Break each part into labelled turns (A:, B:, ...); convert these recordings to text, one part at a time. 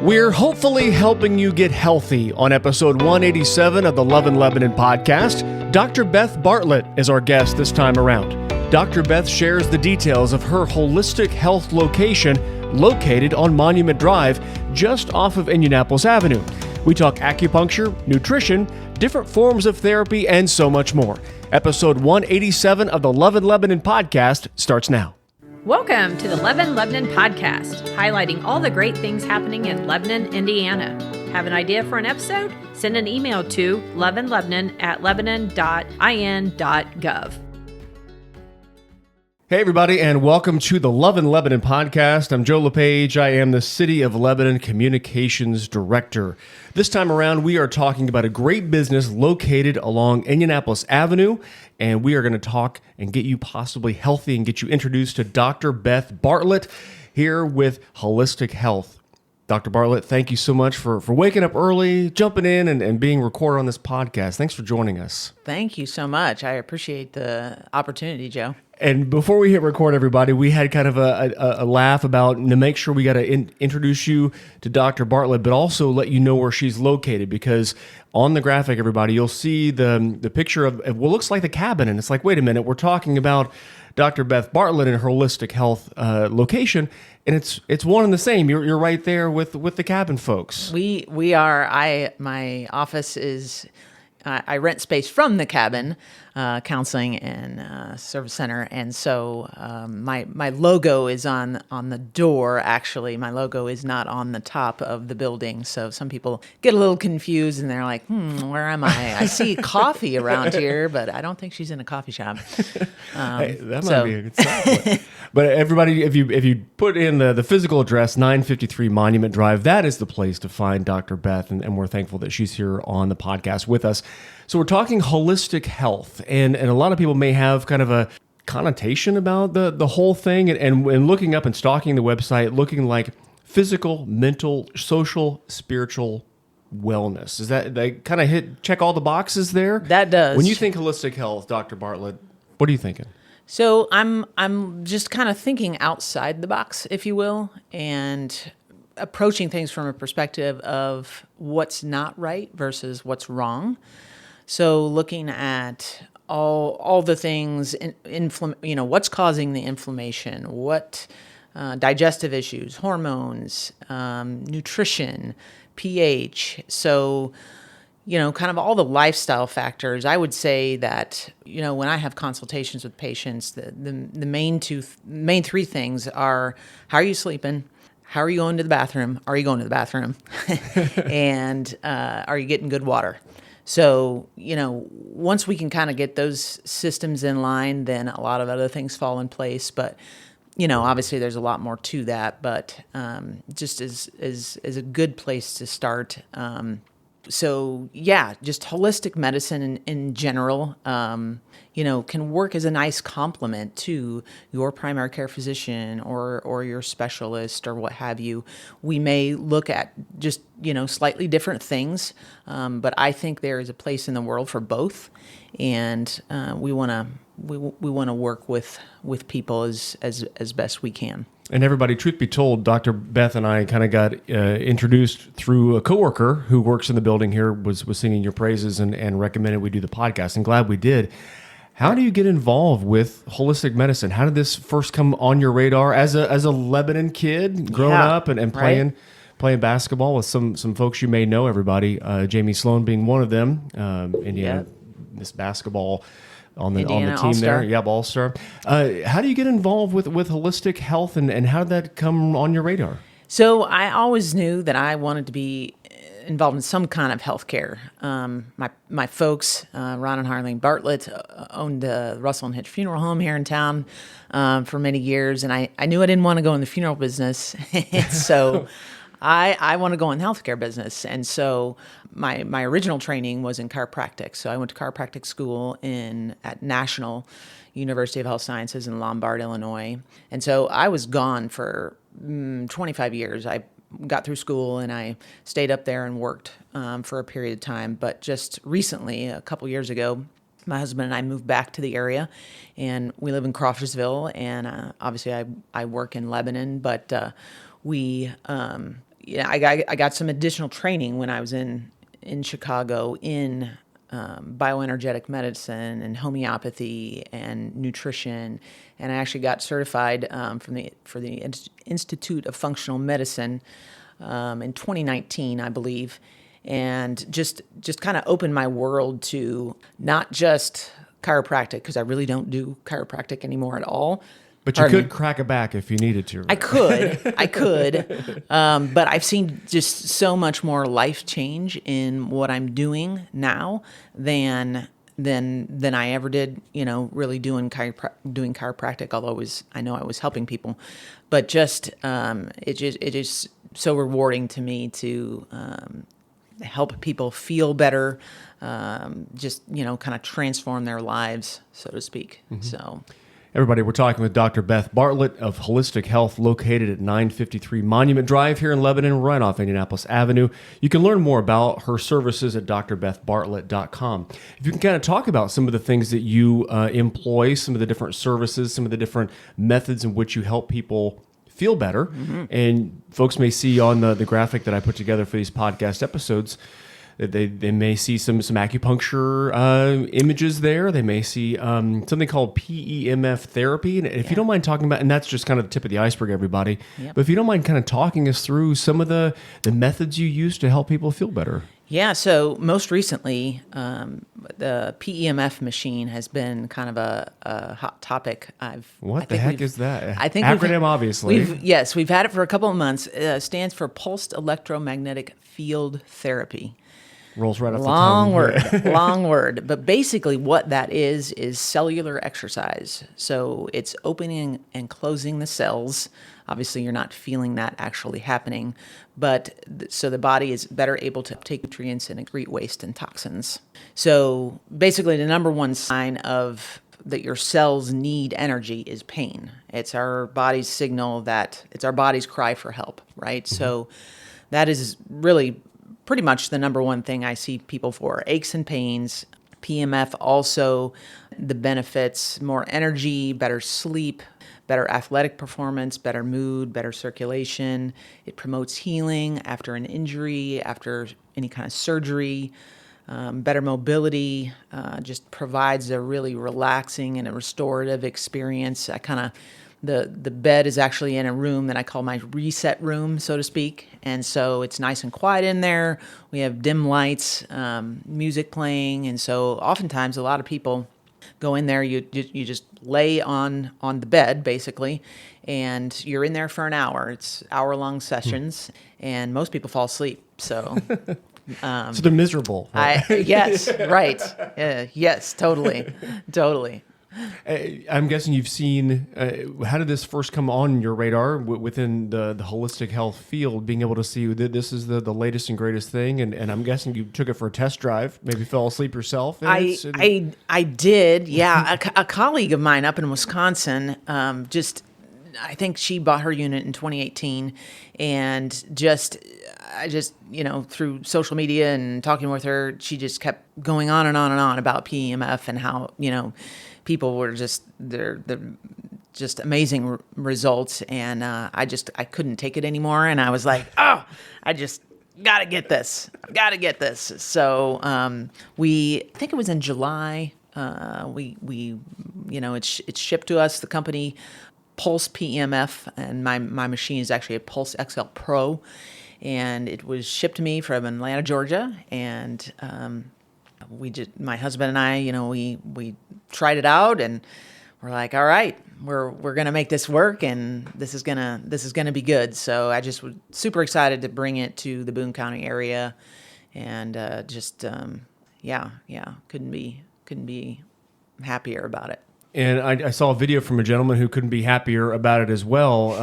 A: We're hopefully helping you get healthy on episode 187 of the Love in Lebanon podcast. Dr. Beth Bartlett is our guest this time around. Dr. Beth shares the details of her holistic health location located on Monument Drive, just off of Indianapolis Avenue. We talk acupuncture, nutrition, different forms of therapy, and so much more. Episode 187 of the Love in Lebanon podcast starts now.
B: Welcome to the Love in Lebanon podcast, highlighting all the great things happening in Lebanon, Indiana. Have an idea for an episode? Send an email to loveinlebanon@lebanon.in.gov.
A: Hey everybody, and welcome to the Love in Lebanon podcast. I'm Joe LePage. I am the City of Lebanon Communications Director. This time around, we are talking about a great business located along Indianapolis Avenue, and we are going to talk and get you possibly healthy and get you introduced to Dr. Beth Bartlett here with Holistic Health. Dr. Bartlett, thank you so much for waking up early, jumping in, and being recorded on this podcast. Thanks for joining us.
C: Thank you so much. I appreciate the opportunity, Joe.
A: And before we hit record, everybody, we had kind of a laugh about to make sure we got to introduce you to Dr. Bartlett, but also let you know where she's located, because on the graphic, everybody, you'll see the picture of what looks like the cabin, and it's like, wait a minute, we're talking about Dr. Beth Bartlett and her holistic health location, and it's one and the same. You're right there with the cabin folks.
C: We are. My office is. I rent space from the cabin, counseling and service center, and so my logo is on the door. Actually, my logo is not on the top of the building, so some people get a little confused and they're like, where am I? I see coffee around here, but I don't think she's in a coffee shop.
A: Hey, that might be a good sign. But everybody, if you put in the physical address, 953 Monument Drive, that is the place to find Dr. Beth, and we're thankful that she's here on the podcast with us. So we're talking holistic health, and a lot of people may have kind of a connotation about the whole thing, and looking up and stalking the website, looking like physical, mental, social, spiritual wellness. Is that they kind of check all the boxes there?
C: That does.
A: When you think holistic health, Dr. Bartlett, what are you thinking?
C: So I'm just kind of thinking outside the box, if you will, and approaching things from a perspective of what's not right versus what's wrong. So looking at all the things, what's causing the inflammation, what digestive issues, hormones, nutrition, pH. So kind of all the lifestyle factors. I would say that, when I have consultations with patients, the main three things are: how are you sleeping? How are you going to the bathroom? Are you going to the bathroom? And are you getting good water? So, once we can kind of get those systems in line, then a lot of other things fall in place. But, obviously there's a lot more to that, but just is a good place to start. So yeah, just holistic medicine in general, can work as a nice complement to your primary care physician or your specialist or what have you. We may look at just, slightly different things, but I think there is a place in the world for both, and we want to work with people as best we can.
A: And everybody, truth be told, Dr. Beth and I kind of got introduced through a coworker who works in the building here, was singing your praises and recommended we do the podcast, and glad we did. How do you get involved with holistic medicine? How did this first come on your radar as a Lebanon kid growing up and playing basketball with some folks you may know, everybody, Jamie Sloan being one of them, Indiana, Miss Basketball on the team
C: All-Star.
A: there. Yeah, All-Star. How do you get involved with holistic health, and how did that come on your radar?
C: So I always knew that I wanted to be involved in some kind of healthcare. My folks, Ron and Harleen Bartlett, owned the Russell and Hitch Funeral Home here in town for many years, and I knew I didn't want to go in the funeral business, so I want to go in the healthcare business. And so my original training was in chiropractic. So I went to chiropractic school at National University of Health Sciences in Lombard, Illinois. And so I was gone for 25 years. I got through school and I stayed up there and worked for a period of time. But just recently, a couple years ago, my husband and I moved back to the area, and we live in Crawfordsville, and obviously I work in Lebanon, but we I got some additional training when I was in Chicago in bioenergetic medicine and homeopathy and nutrition, and I actually got certified for the Institute of Functional Medicine in 2019, I believe, and just kind of opened my world to not just chiropractic, because I really don't do chiropractic anymore at all.
A: But you could crack a back if you needed to. Right?
C: I could. But I've seen just so much more life change in what I'm doing now than I ever did, really doing chiropractic, although I know I was helping people. But just, it is so rewarding to me to help people feel better, just, kind of transform their lives, so to speak. Mm-hmm. So...
A: Everybody, we're talking with Dr. Beth Bartlett of Holistic Health, located at 953 Monument Drive here in Lebanon, right off Indianapolis Avenue. You can learn more about her services at drbethbartlett.com. If you can kind of talk about some of the things that you employ, some of the different services, some of the different methods in which you help people feel better. Mm-hmm. And folks may see on the graphic that I put together for these podcast episodes, they may see some acupuncture images there. They may see something called PEMF therapy. And if you don't mind talking about, and that's just kind of the tip of the iceberg, everybody. Yep. But if you don't mind kind of talking us through some of the methods you use to help people feel better.
C: Yeah, so most recently, the PEMF machine has been kind of a hot topic.
A: What the heck is that?
C: I think
A: acronym, obviously.
C: We've had it for a couple of months. It stands for Pulsed Electromagnetic Field Therapy.
A: Rolls right off the
C: tongue. Long word. But basically what that is cellular exercise. So it's opening and closing the cells. Obviously, you're not feeling that actually happening. But so the body is better able to take nutrients and excrete waste and toxins. So basically the number one sign of that your cells need energy is pain. It's our body's signal it's our body's cry for help, right? Mm-hmm. So that is really pretty much the number one thing I see people for, aches and pains. PEMF also, the benefits, more energy, better sleep, better athletic performance, better mood, better circulation. It promotes healing after an injury, after any kind of surgery, better mobility, just provides a really relaxing and a restorative experience. The bed is actually in a room that I call my reset room, so to speak. And so it's nice and quiet in there. We have dim lights, music playing. And so oftentimes a lot of people go in there, you just lay on the bed, basically, and you're in there for an hour. It's hour-long sessions, and most people fall asleep. So...
A: so they're miserable.
C: Right? Yes, right. Yes, totally.
A: I'm guessing you've seen, how did this first come on your radar within the holistic health field, being able to see that this is the latest and greatest thing? And I'm guessing you took it for a test drive, maybe fell asleep yourself.
C: I did, yeah. A colleague of mine up in Wisconsin, I think she bought her unit in 2018, and I just, through social media and talking with her, she just kept going on and on and on about PEMF and how, people were they're just amazing results. And I couldn't take it anymore. And I was like, I just got to get this. I've got to get this. So I think it was in July, it's shipped to us, the company Pulse PEMF, and my machine is actually a Pulse XL Pro. And it was shipped to me from Atlanta, Georgia, and my husband and I, we tried it out, and we're like, all right, we're gonna make this work, and this is gonna be good. So I just was super excited to bring it to the Boone County area, and couldn't be happier about it.
A: And I saw a video from a gentleman who couldn't be happier about it as well.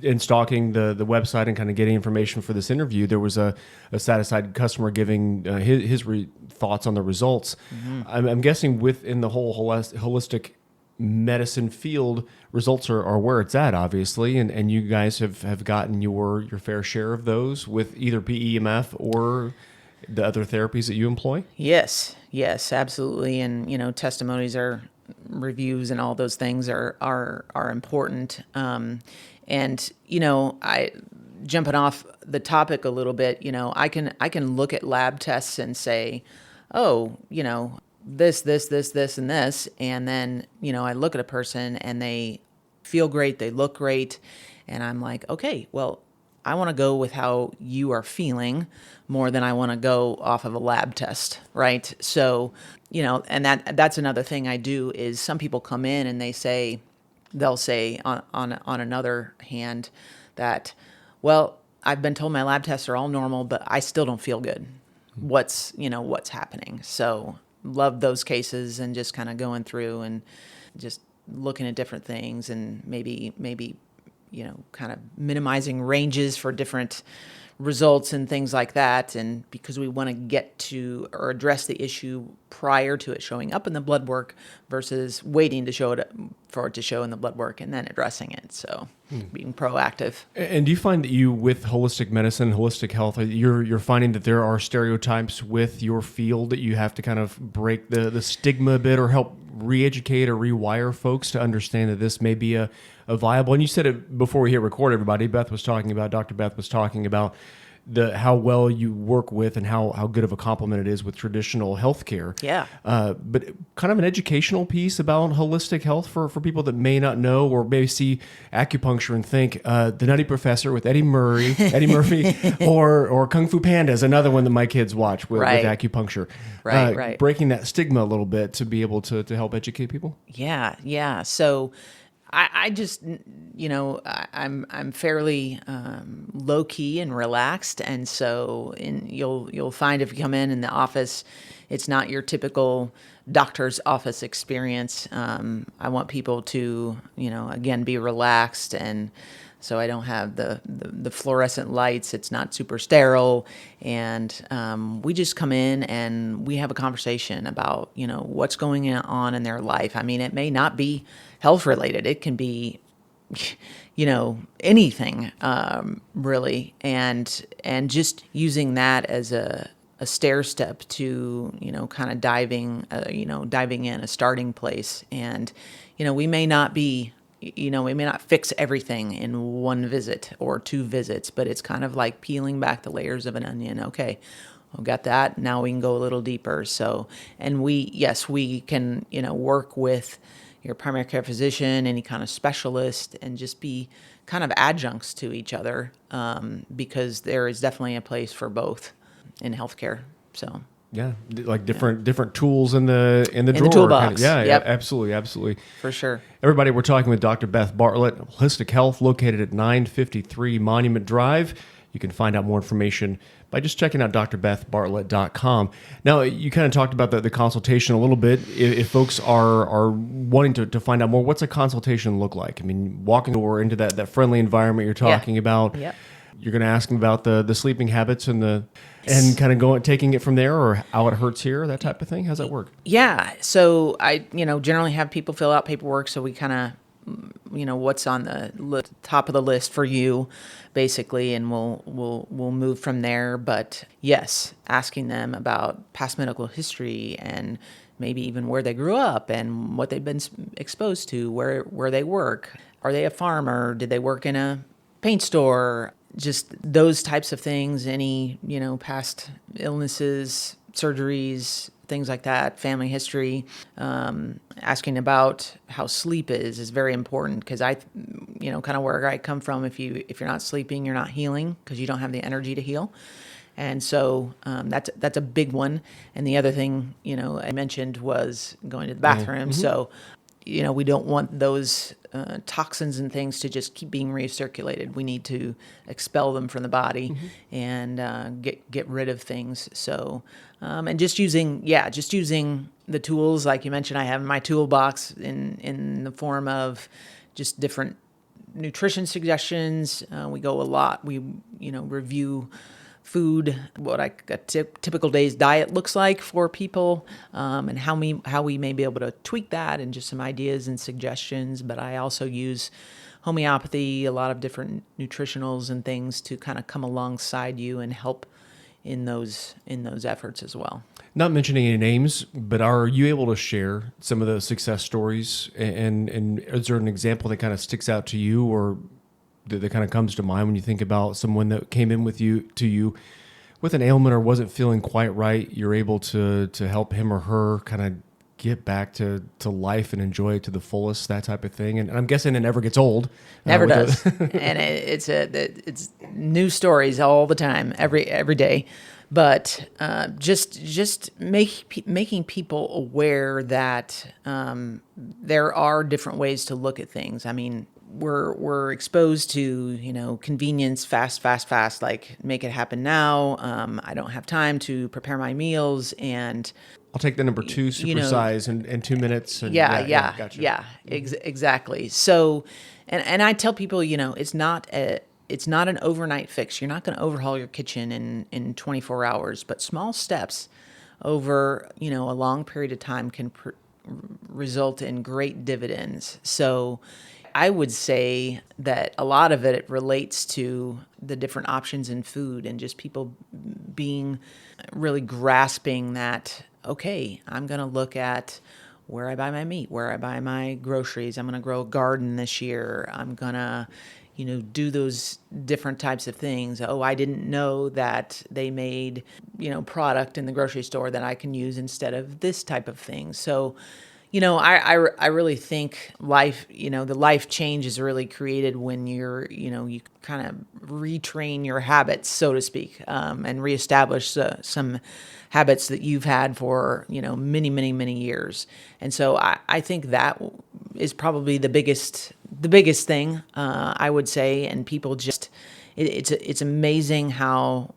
A: In stalking the website and kind of getting information for this interview, there was a satisfied customer giving his thoughts on the results. Mm-hmm. I'm guessing within the whole holistic medicine field, results are where it's at, obviously, and you guys have gotten your fair share of those with either PEMF or the other therapies that you employ?
C: Yes, absolutely. And, testimonies reviews and all those things are important. And, jumping off the topic a little bit, I can look at lab tests and say, oh, this, and this. And then, I look at a person and they feel great. They look great. And I'm like, okay, well, I want to go with how you are feeling more than I want to go off of a lab test. Right. So, and that's another thing I do is some people come in and they'll say on another hand that, well, I've been told my lab tests are all normal, but I still don't feel good. What's happening? So love those cases and just kind of going through and just looking at different things and maybe, kind of minimizing ranges for different results and things like that. And because we want to get to or address the issue prior to it showing up in the blood work versus waiting for it to show in the blood work and then addressing it. So being proactive.
A: And do you find that you, with holistic medicine, holistic health, you're finding that there are stereotypes with your field that you have to kind of break the stigma a bit or help re-educate or rewire folks to understand that this may be a viable, and you said it before we hit record, everybody, Dr. Beth was talking about how well you work with and how good of a complement it is with traditional healthcare.
C: Yeah.
A: But kind of an educational piece about holistic health for people that may not know or maybe see acupuncture and think the Nutty Professor with Eddie Murphy, or Kung Fu Panda is another one that my kids watch with acupuncture.
C: Right.
A: Breaking that stigma a little bit to be able to help educate people.
C: Yeah. So I just, I'm fairly low key and relaxed, and so you'll find if you come in the office, it's not your typical doctor's office experience. I want people to, again, be relaxed, and so I don't have the fluorescent lights. It's not super sterile, and we just come in and we have a conversation about what's going on in their life. I mean, it may not be health related. It can be, anything, really. And just using that as a stair step to, kind of diving in, a starting place. And, we may not fix everything in one visit or two visits, but it's kind of like peeling back the layers of an onion. Okay, I've got that. Now we can go a little deeper. So, and we can, work with your primary care physician, any kind of specialist, and just be kind of adjuncts to each other, because there is definitely a place for both in healthcare. So
A: yeah, like different tools in the drawer.
C: The toolbox.
A: Yeah, absolutely.
C: For sure.
A: Everybody, we're talking with Dr. Beth Bartlett, Holistic Health, located at 953 Monument Drive. You can find out more information by just checking out drbethbartlett.com. Now, you kind of talked about the consultation a little bit. If folks are wanting to find out more, what's a consultation look like? I mean, walking door into that friendly environment you're talking about.
C: Yep.
A: You're going to ask them about the sleeping habits and kind of taking it from there, or how it hurts here, that type of thing. How's that work?
C: Yeah. So I, generally have people fill out paperwork, so we kind of, what's on the top of the list for you, basically, and we'll move from there. But yes, asking them about past medical history and maybe even where they grew up and what they've been exposed to, where they work. Are they a farmer? Did they work in a paint store? Just those types of things. Any, past illnesses, surgeries, things like that, family history. Asking about how sleep is very important, because I, kind of where I come from, if you're not sleeping, you're not healing, because you don't have the energy to heal. And so that's a big one. And the other thing, I mentioned was going to the bathroom. Mm-hmm. So, we don't want those toxins and things to just keep being recirculated. We need to expel them from the body, mm-hmm. and get rid of things. So, and just using the tools, like you mentioned, I have in my toolbox in the form of just different nutrition suggestions. We go a lot. We, review food, what a typical day's diet looks like for people, and how we may be able to tweak that, and just some ideas and suggestions. But I also use homeopathy, a lot of different nutritionals and things to kind of come alongside you and help in those efforts as well.
A: Not mentioning any names, but are you able to share some of the success stories? And is there an example that kind of sticks out to you, or that kind of comes to mind when you think about someone that came in to you with an ailment or wasn't feeling quite right? You're able to help him or her kind of get back to life and enjoy it to the fullest, that type of thing. And I'm guessing it never gets old.
C: Never does. And it's new stories all the time, every day. But just making people aware that there are different ways to look at things. I mean, we're exposed to convenience, fast, like make it happen now. I don't have time to prepare my meals, and
A: I'll take the number 2 supersize in 2 minutes. And
C: gotcha. Exactly. So, and I tell people, it's not an overnight fix. You're not going to overhaul your kitchen in 24 hours, but small steps over, a long period of time can result in great dividends. So I would say that a lot of it relates to the different options in food and just people being really grasping that, okay, I'm going to look at where I buy my meat, where I buy my groceries. I'm going to grow a garden this year. I'm going to do those different types of things. Oh, I didn't know that they made, product in the grocery store that I can use instead of this type of thing. So, I really think life, the life change is really created when you kind of retrain your habits, so to speak, and reestablish some habits that you've had for, many, many, many years. And so I think that is probably the biggest thing, I would say. And people just, it's amazing how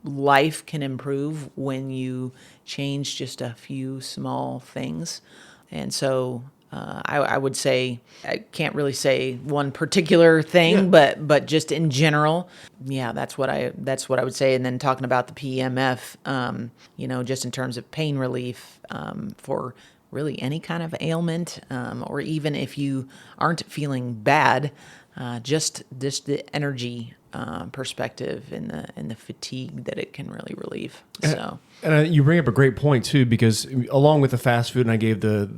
C: life can improve when you change just a few small things. And so I would say, I can't really say one particular thing, but just in general, that's what I would say. And then talking about the PEMF, just in terms of pain relief, for really any kind of ailment, or even if you aren't feeling bad, just the energy perspective and the fatigue that it can really relieve. So,
A: and you bring up a great point too, because along with the fast food, and I gave the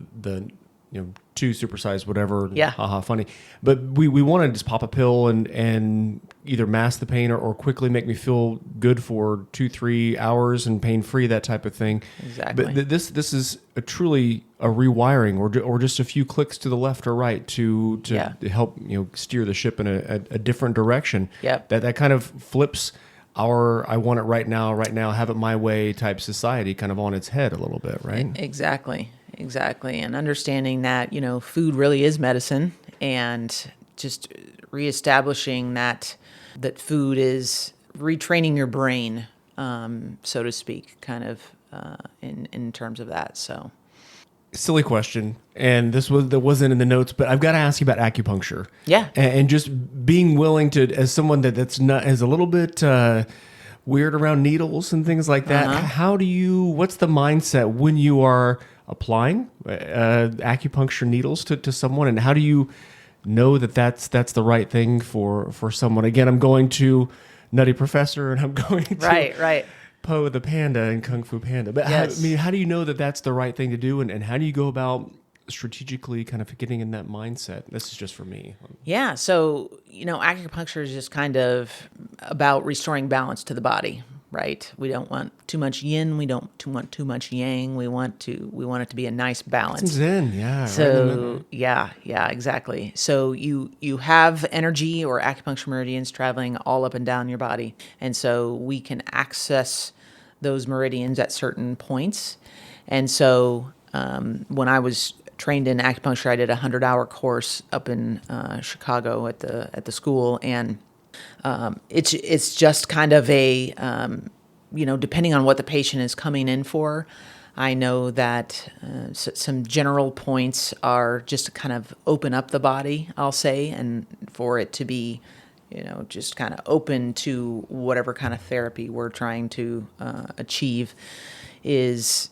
A: 2 supersized whatever, haha, funny, but we want to just pop a pill and either mask the pain or quickly make me feel good for 2-3 hours and pain free, that type of thing.
C: Exactly.
A: But this is truly a rewiring, or just a few clicks to the left or right to help steer the ship in a different direction.
C: Yep.
A: That kind of flips our I want it right now, have it my way type society kind of on its head a little bit, right?
C: Exactly. And understanding that, food really is medicine, and just reestablishing that food is retraining your brain, so to speak, kind of in terms of that. So,
A: silly question, and that wasn't in the notes, but I've got to ask you about acupuncture.
C: Yeah,
A: and just being willing to, as someone that's not is a little bit weird around needles and things like that. What's the mindset when you are applying acupuncture needles to someone, and how do you know that's the right thing for someone? Again, I'm going to Nutty Professor, and I'm going to
C: right.
A: Poe the Panda and Kung Fu Panda. But
C: yes.
A: how do you know that that's the right thing to do, and how do you go about strategically kind of getting in that mindset? This is just for me.
C: Yeah, so acupuncture is just kind of about restoring balance to the body, right? We don't want too much yin, we don't want too much yang. We want it to be a nice balance.
A: Some zen, yeah.
C: So right, exactly. So you have energy or acupuncture meridians traveling all up and down your body, and so we can access those meridians at certain points. And so when I was trained in acupuncture, I did a 100-hour course up in Chicago at the school, and it's just kind of a depending on what the patient is coming in for. I know that some general points are just to kind of open up the body, I'll say, and for it to be just kind of open to whatever kind of therapy we're trying to achieve is,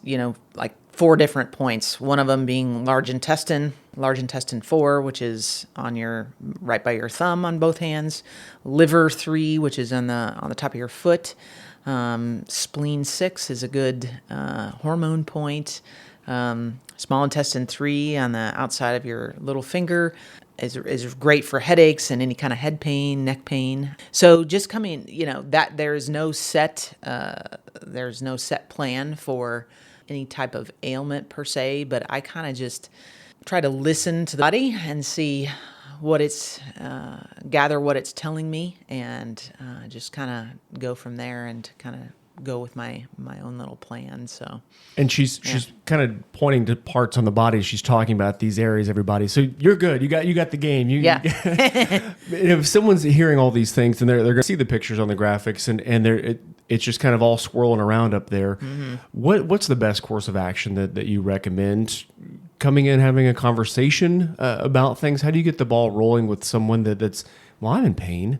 C: like 4 different points. One of them being large intestine 4, which is right by your thumb on both hands. Liver 3, which is on the top of your foot. Spleen 6 is a good hormone point. Small intestine 3 on the outside of your little finger. is great for headaches and any kind of head pain, neck pain. So just coming, that there's no set plan for any type of ailment per se, but I kind of just try to listen to the body and see gather what it's telling me, and just kind of go from there and kind of go with my own little plan. So,
A: and she's kind of pointing to parts on the body. She's talking about these areas, everybody. So you're good. You got the game. If someone's hearing all these things and they're going to see the pictures on the graphics and it's just kind of all swirling around up there. Mm-hmm. What's the best course of action that you recommend? Coming in, having a conversation about things. How do you get the ball rolling with someone that's I'm in pain?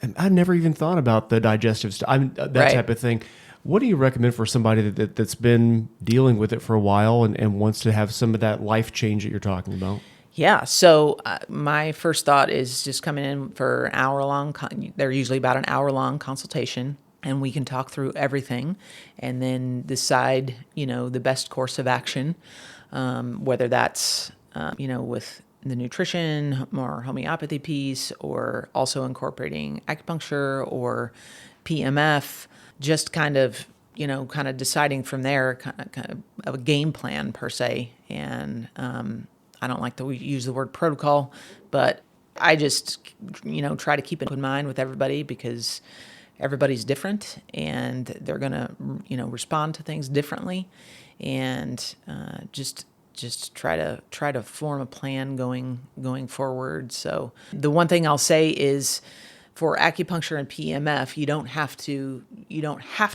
A: And I've never even thought about the digestive stuff, type of thing. What do you recommend for somebody that's been dealing with it for a while and wants to have some of that life change that you're talking about?
C: Yeah. So my first thought is just coming in for an hour-long. They're usually about an hour-long consultation, and we can talk through everything and then decide, the best course of action, whether that's, with the nutrition, more homeopathy piece, or also incorporating acupuncture or PMF, just kind of deciding from there kind of a game plan per se. And I don't like to use the word protocol, but I just, try to keep it in mind with everybody because everybody's different and they're going to, respond to things differently, and just try to form a plan going forward. So the one thing I'll say is for acupuncture and PMF, you don't have to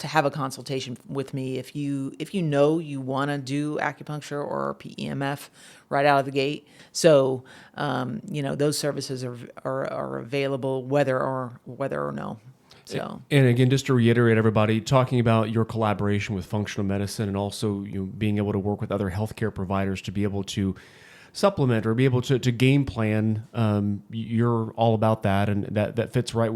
C: have a consultation with me if you you want to do acupuncture or PEMF right out of the gate. So those services are available whether or no. So.
A: And again, just to reiterate, everybody, talking about your collaboration with functional medicine and also being able to work with other healthcare providers to be able to supplement or be able to game plan, you're all about that, and that fits right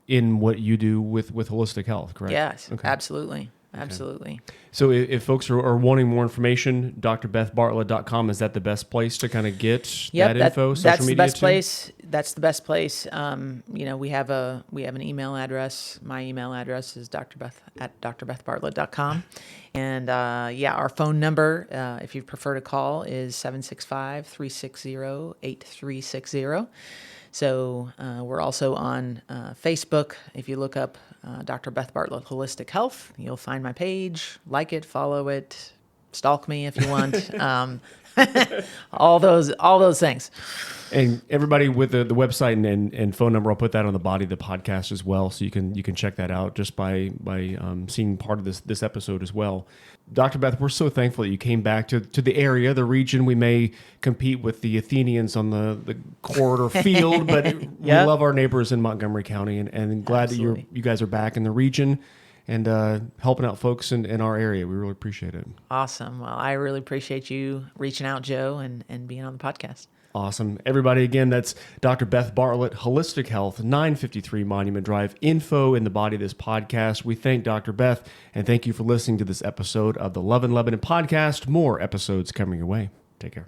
A: in what you do with holistic health, correct?
C: Yes, okay. Absolutely. Absolutely.
A: So if folks are wanting more information, drbethbartlett.com, is that the best place to kind of get that info?
C: That's the best place. That's the best place. We have an email address. My email address is drbeth@drbethbartlett.com. And our phone number, if you prefer to call, is 765-360-8360. So we're also on Facebook. If you look up Dr. Beth Bartlett Holistic Health, you'll find my page. Like it, follow it, stalk me if you want. all those things.
A: And everybody with the website and phone number, I'll put that on the body of the podcast as well, so you can check that out just by seeing part of this episode as well. Dr. Beth, we're so thankful that you came back to the area, the region. We may compete with the Athenians on the corridor field, but we love our neighbors in Montgomery County, and glad
C: Absolutely.
A: that you guys are back in the region and helping out folks in our area. We really appreciate it.
C: Awesome. Well, I really appreciate you reaching out, Joe, and being on the podcast.
A: Awesome. Everybody, again, that's Dr. Beth Bartlett, Holistic Health, 953 Monument Drive. Info in the body of this podcast. We thank Dr. Beth, and thank you for listening to this episode of the Love in Lebanon podcast. More episodes coming your way. Take care.